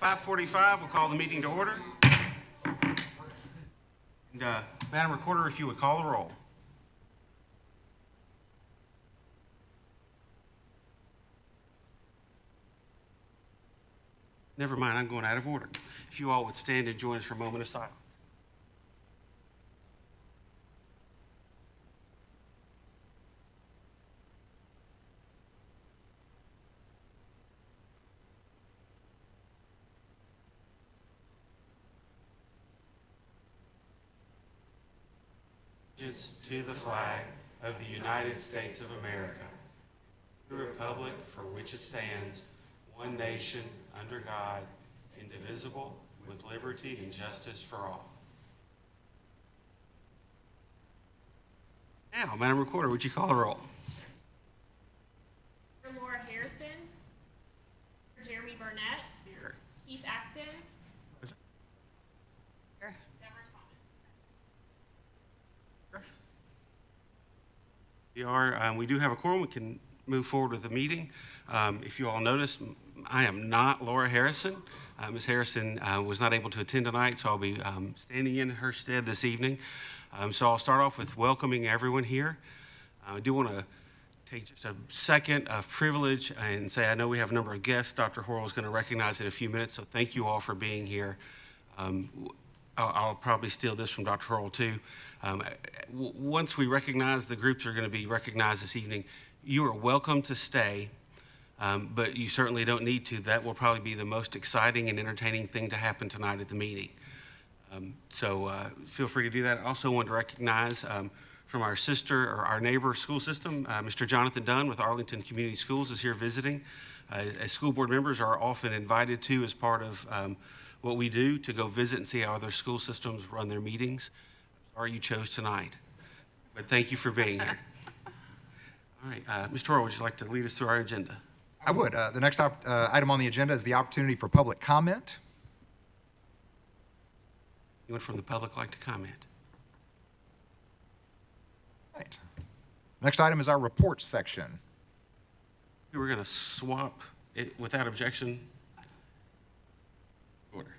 5:45, we'll call the meeting to order. And, Madam Recorder, if you would call the roll. Never mind, I'm going out of order. If you all would stand and join us for a moment of silence. To the flag of the United States of America, the republic for which it stands, one nation, under God, indivisible, with liberty and justice for all. Now, Madam Recorder, would you call the roll? Laura Harrison, Jeremy Burnett, Here. Keith Acton, Here. Deborah Thomas. We do have a quorum. We can move forward with the meeting. If you all notice, I am not Laura Harrison. Ms. Harrison was not able to attend tonight, so I'll be standing in her stead this evening. So I'll start off with welcoming everyone here. I do want to take just a second of privilege and say I know we have a number of guests Dr. Horrell is going to recognize in a few minutes, so thank you all for being here. I'll probably steal this from Dr. Horrell too. Once we recognize the groups are going to be recognized this evening, you are welcome to stay, but you certainly don't need to. That will probably be the most exciting and entertaining thing to happen tonight at the meeting. So feel free to do that. I also want to recognize from our sister or our neighbor school system, Mr. Jonathan Dunn with Arlington Community Schools is here visiting. As school board members are often invited to as part of what we do to go visit and see how other school systems run their meetings. I'm sorry you chose tonight, but thank you for being here. All right, Mr. Horrell, would you like to lead us through our agenda? I would. The next item on the agenda is the opportunity for public comment. Anyone from the public like to comment? Right. Next item is our reports section. We're going to swap it without objection. Order.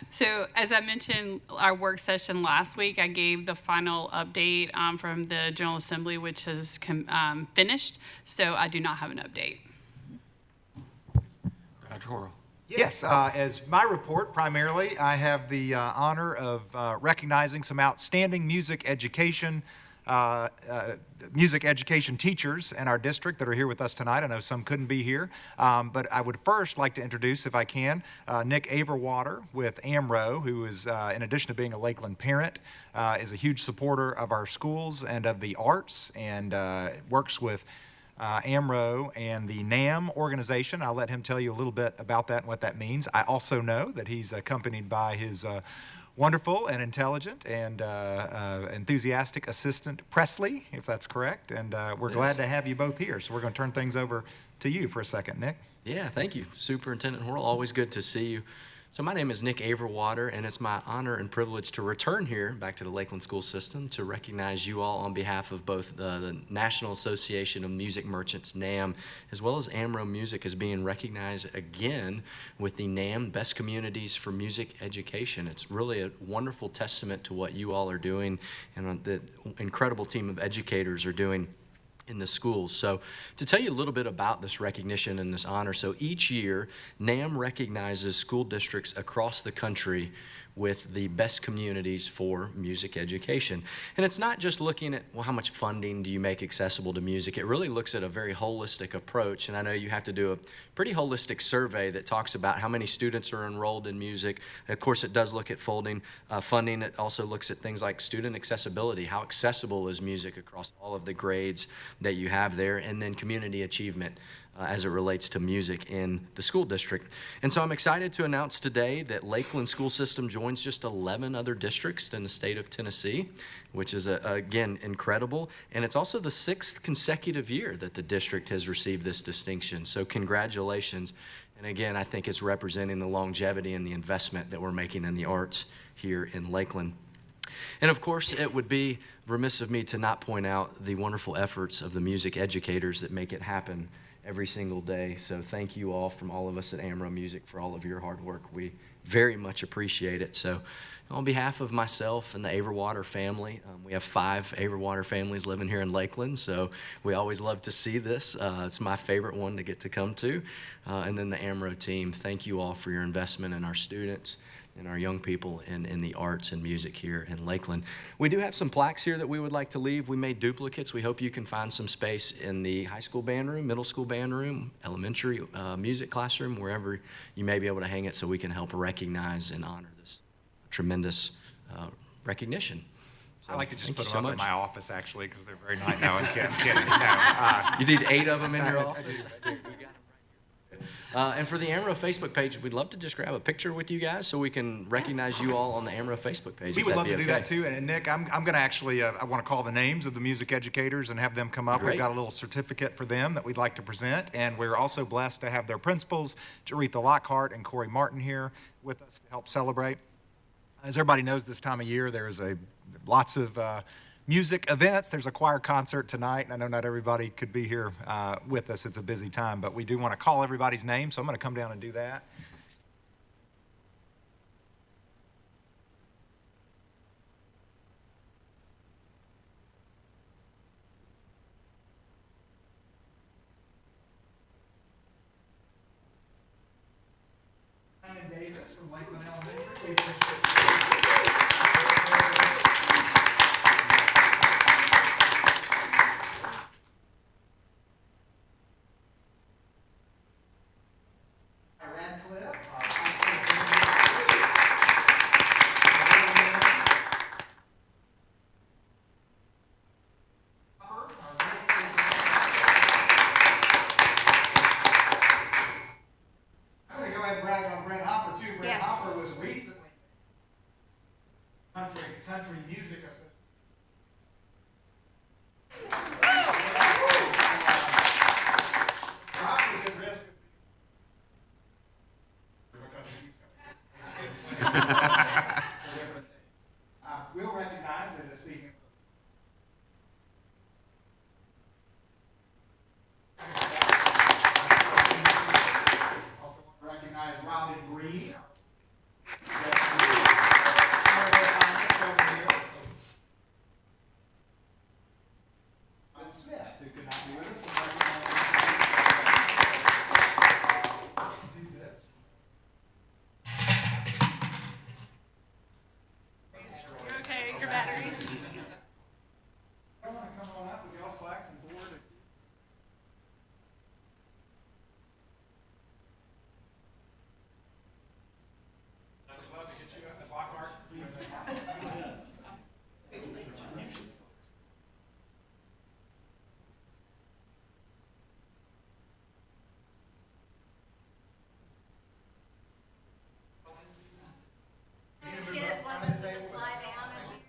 So as I mentioned, our work session last week, I gave the final update from the General Assembly, which has finished. So I do not have an update. Dr. Horrell. Yes, as my report, primarily, I have the honor of recognizing some outstanding music education teachers in our district that are here with us tonight. I know some couldn't be here, but I would first like to introduce, if I can, Nick Averwater with AMRO, who is, in addition to being a Lakeland parent, is a huge supporter of our schools and of the arts, and works with AMRO and the NAM organization. I'll let him tell you a little bit about that and what that means. I also know that he's accompanied by his wonderful and intelligent and enthusiastic assistant, Presley, if that's correct. And we're glad to have you both here. So we're going to turn things over to you for a second, Nick. Yeah, thank you, Superintendent Horrell. Always good to see you. So my name is Nick Averwater, and it's my honor and privilege to return here back to the Lakeland School System to recognize you all on behalf of both the National Association of Music Merchants, NAM, as well as AMRO Music as being recognized again with the NAM Best Communities for Music Education. It's really a wonderful testament to what you all are doing and the incredible team of educators are doing in the schools. So to tell you a little bit about this recognition and this honor, so each year NAM recognizes school districts across the country with the best communities for music education. And it's not just looking at, well, how much funding do you make accessible to music? It really looks at a very holistic approach. And I know you have to do a pretty holistic survey that talks about how many students are enrolled in music. Of course, it does look at funding. It also looks at things like student accessibility. How accessible is music across all of the grades that you have there? And then community achievement. As it relates to music in the school district. And so I'm excited to announce today that Lakeland School System joins just 11 other districts in the state of Tennessee, which is, again, incredible. And it's also the 6th consecutive year that the district has received this distinction. So congratulations. And again, I think it's representing the longevity and the investment that we're making in the arts here in Lakeland. And of course, it would be remiss of me to not point out the wonderful efforts of the music educators that make it happen every single day. So thank you all from all of us at Amro Music for all of your hard work. We very much appreciate it. So on behalf of myself and the Averwater family, we have 5 Averwater families living here in Lakeland, so we always love to see this. It's my favorite one to get to come to. And then the Amro team, thank you all for your investment in our students and our young people in the arts and music here in Lakeland. We do have some plaques here that we would like to leave. We made duplicates. We hope you can find some space in the high school band room, middle school band room, elementary music classroom, wherever you may be able to hang it, so we can help recognize and honor this tremendous recognition. So, I like to just thank put you them so up in much. my office, actually, because they're very nice. No, I'm kidding. No, You need 8 of them in your office? And for the Amro Facebook page, we'd love to just grab a picture with you guys so we can recognize you all on the Amro Facebook page. we if would that'd love be to do okay. that too. And Nick, I'm going to actually, I want to call the names of the music educators and have them come up. Great. We've got a little certificate for them that we'd like to present. And we're also blessed to have their principals, Jaretha Lockhart and Corey Martin, here with us to help celebrate. As everybody knows, this time of year, there's lots of music events. There's a choir concert tonight, and I know not everybody could be here with us. It's a busy time, but we do want to call everybody's name, so I'm going to come down and do that. Ryan Davis from Lakeland Elementary. We appreciate Radcliffe, our high I'm going to go ahead and brag on Brett Hopper, too. Brett Yes. Hopper was recently country music assistant. Hopper's at risk of we'll recognize that as speaking. Also want to recognize Robin Green. Robin Smith, who could not be with us. Do this. Okay, your battery. I want to come on up with y'all's plaques and board. I would love to get you up. Lockhart, please. Kids, one of us will just lie down and.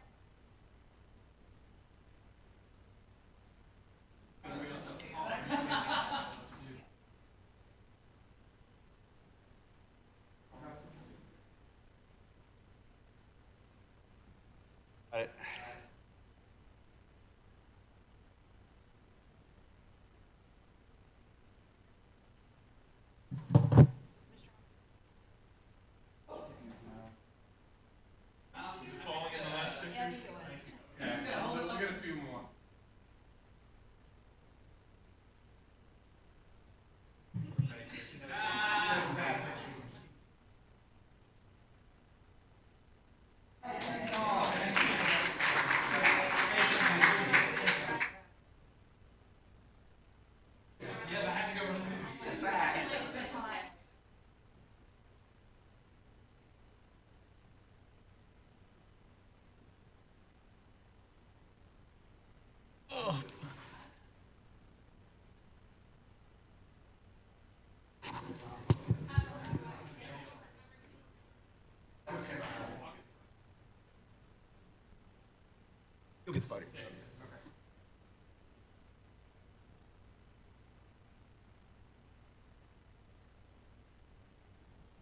You'll get the photo.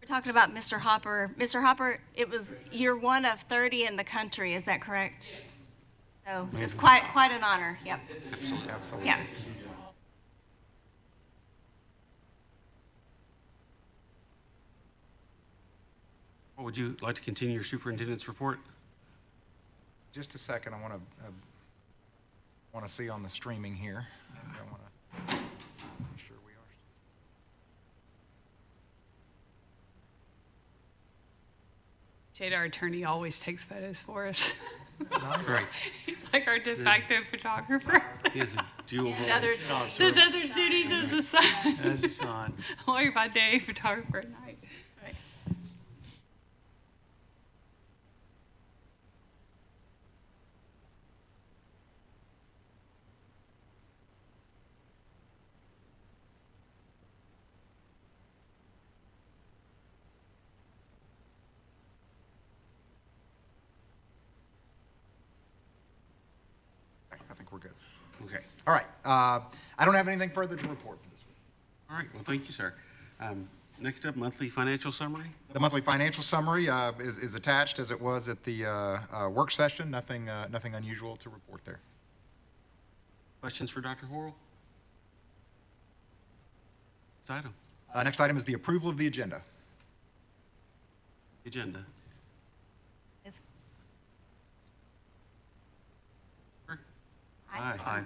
We're talking about Mr. Hopper. Mr. Hopper, it was year 1 of 30 in the country, is that correct? Yes. So it's quite an honor, yep. Absolutely. Yeah. Would you like to continue your superintendent's report? Just a second, I want to see on the streaming here. I want to make sure we are. Jade, our attorney, always takes photos for us. Right. He's like our de facto photographer. He has a dual role. Another, Does other duties as a son. As a son. Lawyer by day, photographer at night. Right. I think we're good. Okay. All right. I don't have anything further to report for this week. All right, well, thank you, sir. Next up, monthly financial summary. The monthly financial summary is attached as it was at the work session. Nothing unusual to report there. Questions for Dr. Horrell? Next item, Next item is the approval of the agenda. agenda. if, Sure. Aye. Aye.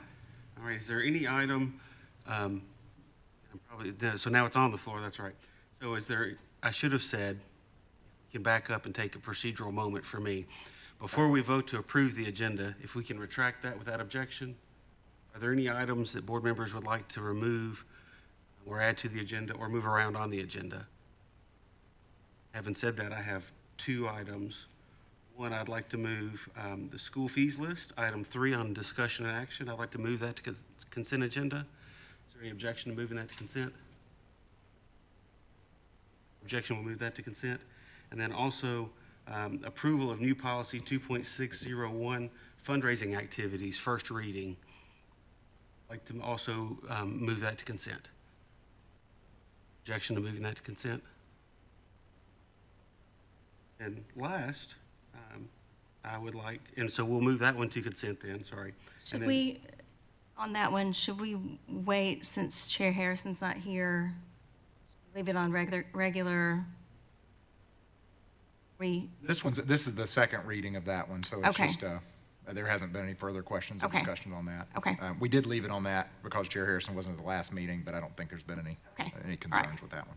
All right, is there any item, so now it's on the floor, that's right. So is there, I should have said, we can back up and take a procedural moment for me. Before we vote to approve the agenda, if we can retract that without objection, are there any items that board members would like to remove or add to the agenda or move around on the agenda? Having said that, I have two items. One, I'd like to move the school fees list, item 3 on discussion and action. I'd like to move that to consent agenda. Is there any objection to moving that to consent? Objection, we'll move that to consent. And then also, approval of new policy 2.601, fundraising activities, first reading. I'd like to also move that to consent. Objection to moving that to consent? And last, I would like, and so we'll move that one to consent then, sorry. should And then- we, on that one, should we wait since Chair Harrison's not here? Leave it on regular, This is the second reading of that one, so it's Okay. just, there hasn't been any further questions or Okay. discussion on that. Okay. We did leave it on that because Chair Harrison wasn't at the last meeting, but I don't think there's been any Okay. any All right. concerns with that one.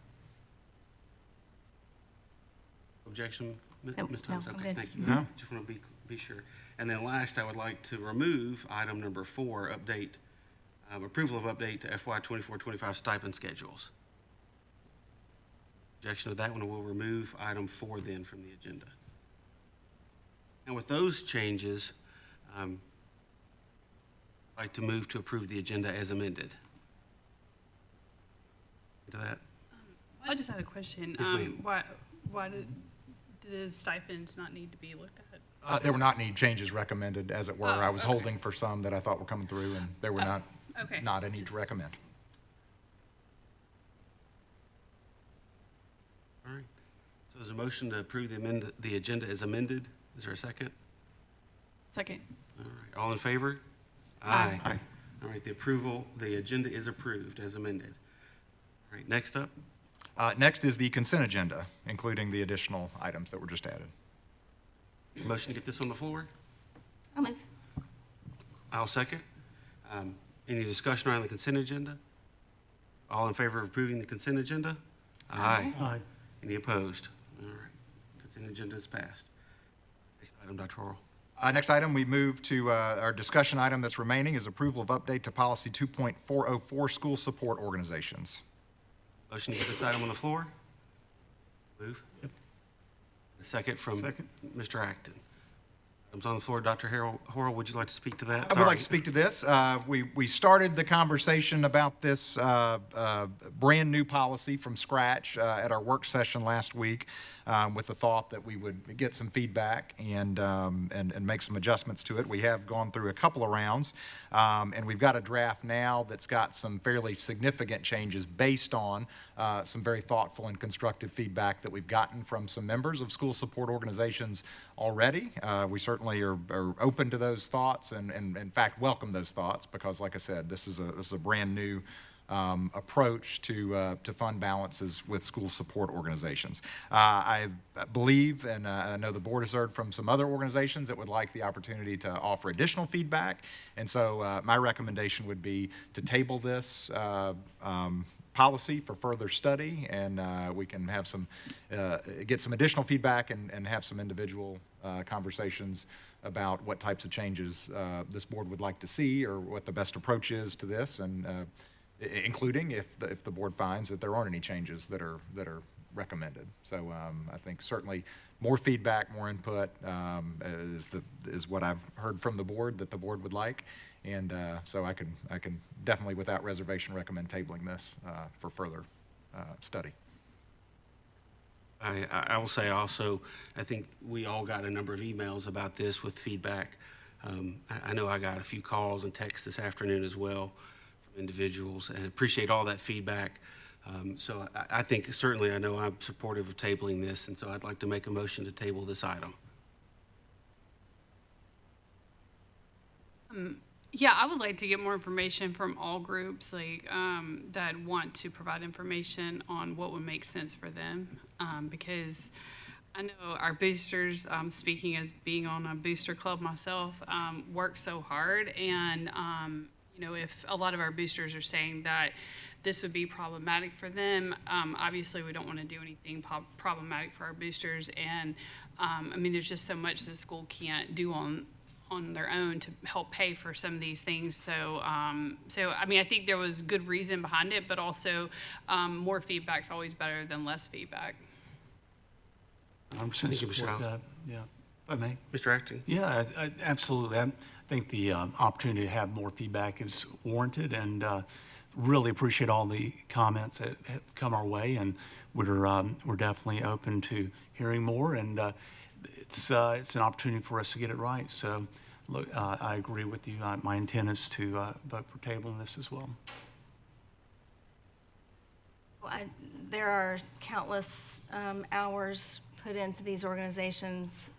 Objection, Nope, Ms. no, Thomas? I'm Okay, good. thank you. No. Just want to be sure. And then last, I would like to remove item number 4, update, approval of update to FY 24-25 stipend schedules. Objection to that one, we'll remove item 4 then from the agenda. And with those changes, I'd like to move to approve the agenda as amended. To that? I just had a question. Yes, ma'am. Why did the stipends not need to be looked at? There were not any changes recommended, as it were. Oh, I was okay. holding for some that I thought were coming through, and there were Okay. not any to Just- recommend. All right. So there's a motion to approve the agenda as amended. Is there a second? Second. All right. All in favor? Aye. Aye. All right, the agenda is approved as amended. All right, next up, Next is the consent agenda, including the additional items that were just added. motion to get this on the floor. I'll move. I'll second. Any discussion around the consent agenda? All in favor of approving the consent agenda? Aye. Aye. Any opposed? All right, consent agenda is passed. Next item, Dr. Harrell. Next item, we move to our discussion item that's remaining is approval of update to policy 2.404, school support organizations. Motion to get this item on the floor? Move. A second from Second. Mr. Acton. Item's on the floor. Dr. Harrell, would you like to speak to that? I would like to speak to this. We started the conversation about this brand-new policy from scratch at our work session last week with the thought that we would get some feedback and make some adjustments to it. We have gone through a couple of rounds, and we've got a draft now that's got some fairly significant changes based on some very thoughtful and constructive feedback that we've gotten from some members of school support organizations already. We certainly are open to those thoughts and in fact welcome those thoughts because like I said, this is a brand new approach to fund balances with school support organizations. I believe, and I know the board has heard from some other organizations that would like the opportunity to offer additional feedback, and so my recommendation would be to table this policy for further study, and we can have some, get some additional feedback and have some individual conversations about what types of changes this board would like to see, or what the best approach is to this, and including if the board finds that there aren't any changes that are recommended. So I think certainly more feedback, more input is what I've heard from the board that the board would like. And so I can definitely, without reservation, recommend tabling this for further study. I will say also, I think we all got a number of emails about this with feedback. I know I got a few calls and texts this afternoon as well from individuals, and appreciate all that feedback. So I think certainly, I know I'm supportive of tabling this, and so I'd like to make a motion to table this item. Yeah, I would like to get more information from all groups, like, that want to provide information on what would make sense for them. Because I know our boosters, speaking as being on a booster club myself, work so hard. And, you know, if a lot of our boosters are saying that this would be problematic for them, obviously we don't want to do anything problematic for our boosters. And, I mean, there's just so much the school can't do on their own to help pay for some of these things. So, so I mean, I think there was good reason behind it, but also more feedback's always better than less feedback. I'm just Thank you, Mr. support House. that. Yeah, if I may. Mr. Acton? Yeah, absolutely. I think the opportunity to have more feedback is warranted, and really appreciate all the comments that have come our way, and we're definitely open to hearing more, and it's an opportunity for us to get it right. So, look, I agree with you. My intent is to vote for tabling this as well. There are countless hours put into these organizations,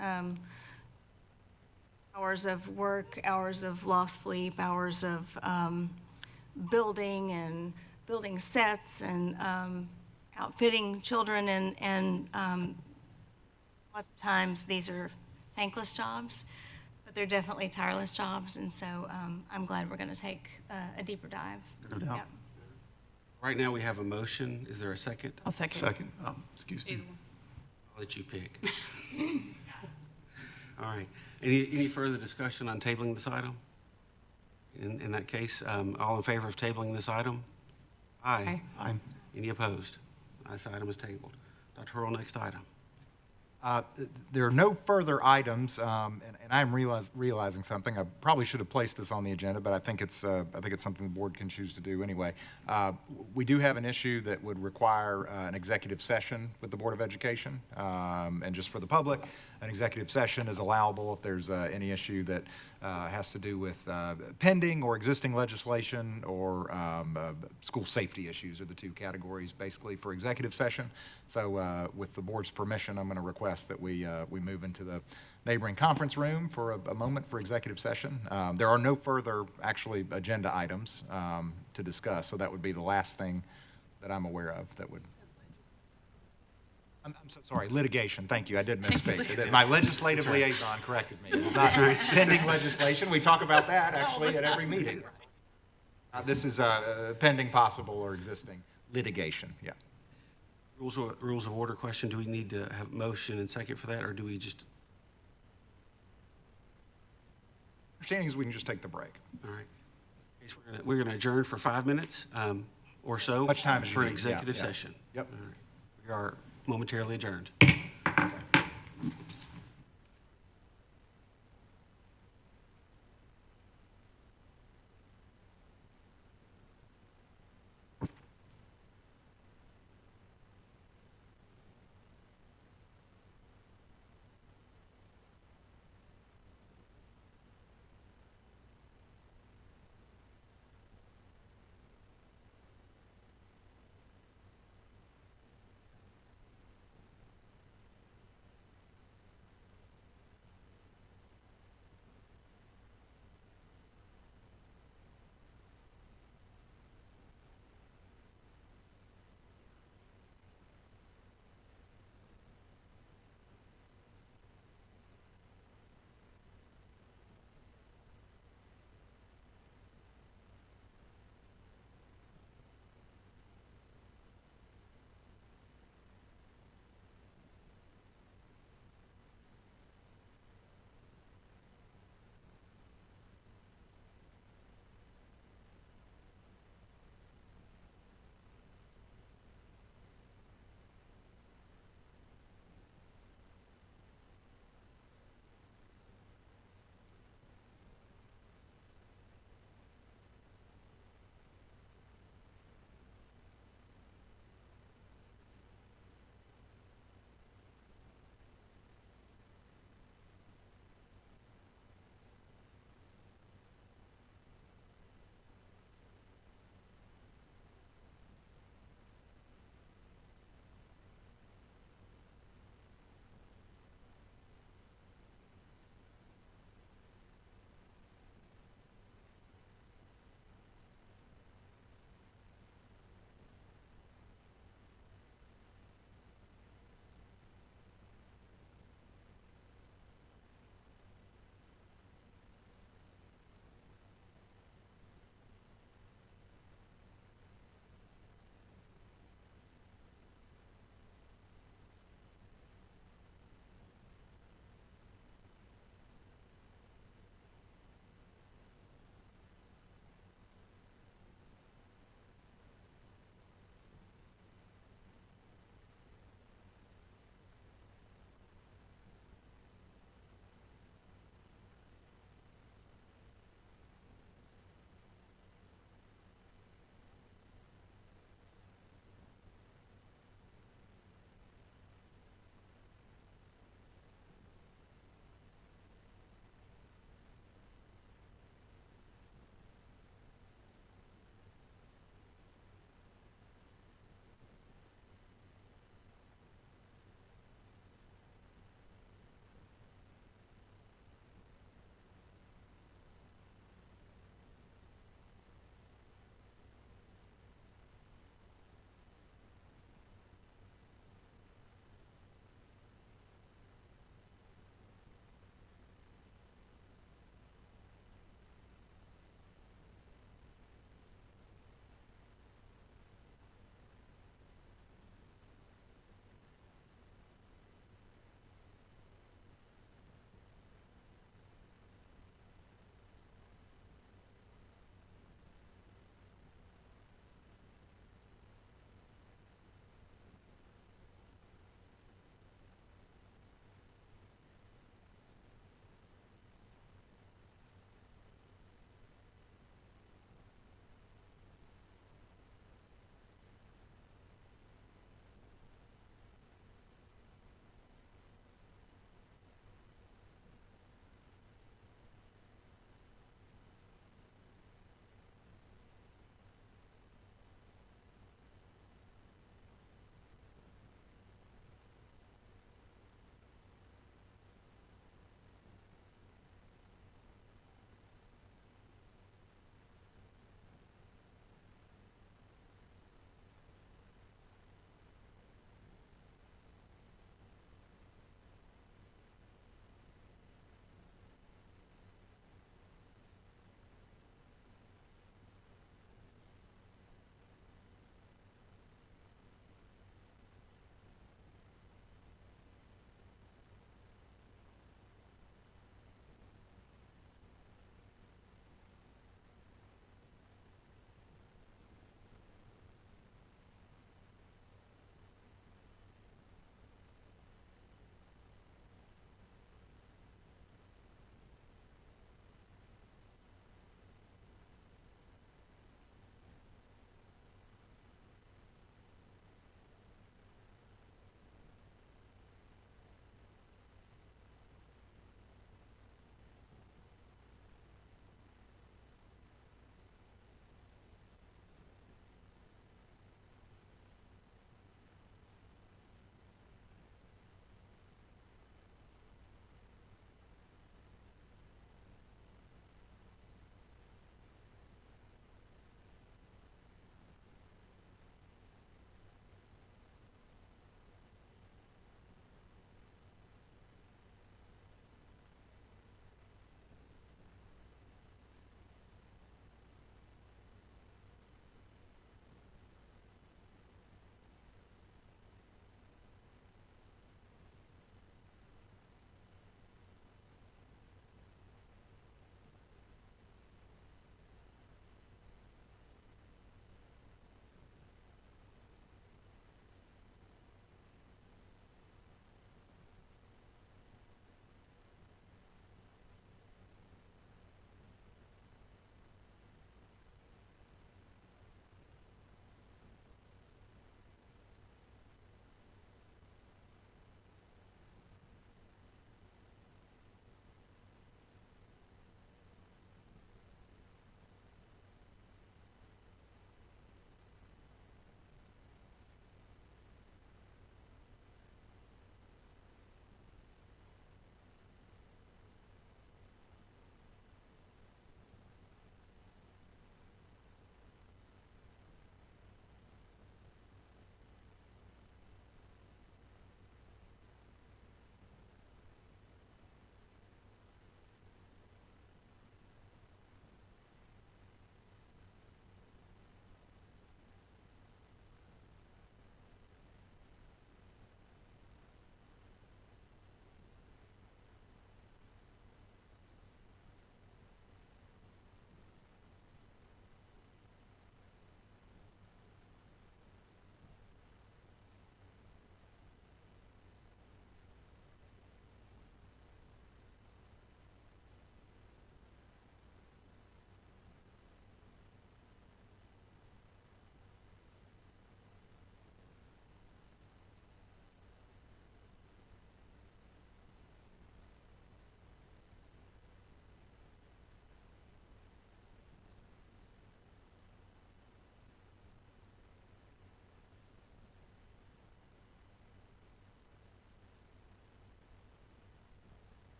hours of work, hours of lost sleep, hours of building and building sets and outfitting children, and lots of times these are thankless jobs, but they're definitely tireless jobs, and so I'm glad we're going to take a deeper dive. No doubt. Yeah. Right now, we have a motion. Is there a second? I'll second. Second, excuse me. Either one. I'll let you pick. All right. Any further discussion on tabling this item? In that case, all in favor of tabling this item? Aye. Aye. Any opposed? This item is tabled. Dr. Hurl, next item. There are no further items, and I'm realizing something. I probably should have placed this on the agenda, but I think it's something the board can choose to do anyway. We do have an issue that would require an executive session with the Board of Education, and just for the public, an executive session is allowable if there's any issue that has to do with pending or existing legislation, or school safety issues are the two categories basically for executive session. So with the board's permission, I'm going to request that we move into the neighboring conference room for a moment for executive session. There are no further actually agenda items to discuss, so that would be the last thing that I'm aware of that would. I'm so sorry, litigation, thank you, I did misspeak. My legislative liaison corrected me. It's not pending legislation, we talk about that actually at every meeting. This is pending, possible, or existing litigation, yeah. Rules of order question, do we need to have motion and second for that, or do we just, Understanding is we can just take the break. all right. Case we're gonna adjourn for 5 minutes or so. Much time as you for need, yeah, executive yeah. session. Yep. All right. We are momentarily adjourned.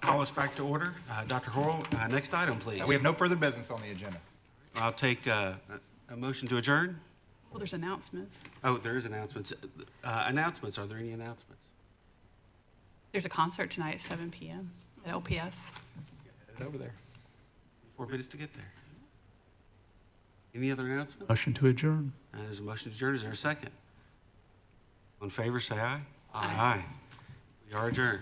call us back to order. Dr. Horrell, next item, please. We have no further business on the agenda. I'll take a motion to adjourn. Well, there's announcements. Oh, there is announcements. Announcements, are there any announcements? There's a concert tonight at 7 p.m. at LPS. Head over there. 4 minutes to get there. Any other announcements? Motion to adjourn. There's a motion to adjourn. Is there a second? All in favor, say aye. Aye. We are adjourned.